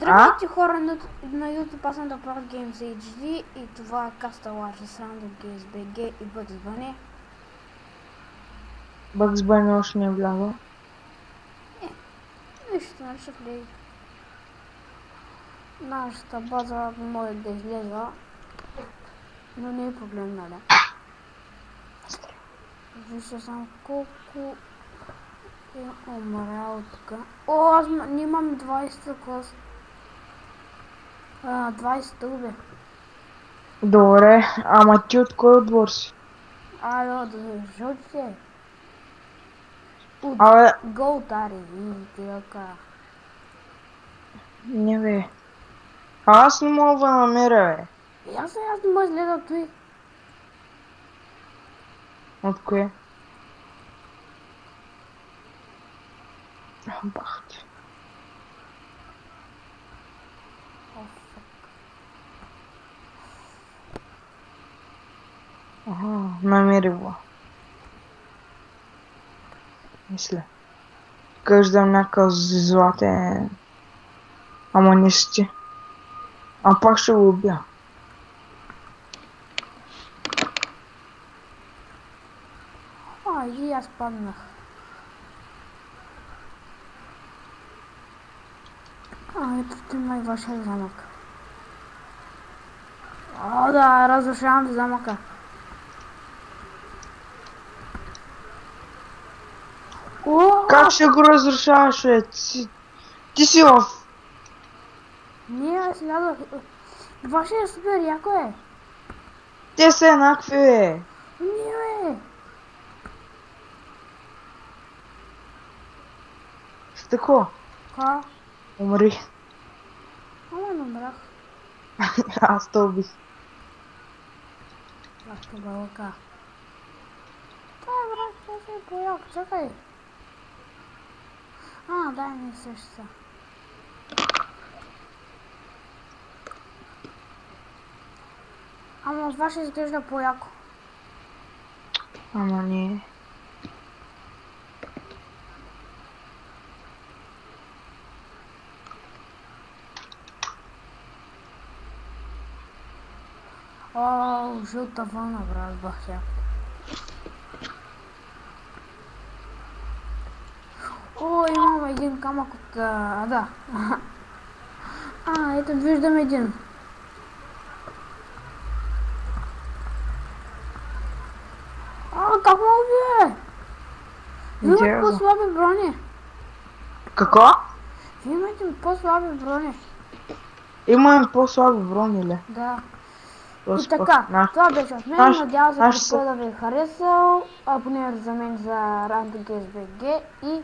Здравейте хора на YouTube, аз съм Dapper Games HD и това е Касталаж с Random Games BG и Bugs Bunny. Bugs Bunny още не е влязъл. Нищо, нали ще влезе. Нашата база може да излеза, но не е проблем, нали? Вижте само колко е умрял тук. О, аз имам 20 клас. 20 стълбе. Добре, ама ти от кой отбор си? Да жълтите. От Абе, Голтари и тилка. не бе. Аз не мога да намеря, бе. Аз не мога да изгледа той. От кое? Бах ти. Ага, намери го. Мисля. Каждам някакъв златен. Ама не сти. А пак ще го убия. И аз паднах. Ето ти май вашия замък. Да, разрушавам замъка. Как ще го разрушаваш, бе? Ти си в... Не, аз слязах. Вашия е супер яко е. Те са еднакви, бе. Не, бе. С тако. Ка? Умри. Ама не умрах. Аз те убих. Вашата бълка. Брат, това е по-яко. Чакай. Дай ми същата. Ама от ваше изглежда по-яко. Ама не. Жълта вълна, брат, бахя. Имам един камък от... да. Ето виждам един. Как мога бе? Вие имате по-слаби брони. Какво? Вие имате по-слаби брони. Имам по-слаби брони, ли? Да. И така, това беше от мен. Надявам се, да ви е харесал. Абонирайте за мен за Random Games BG и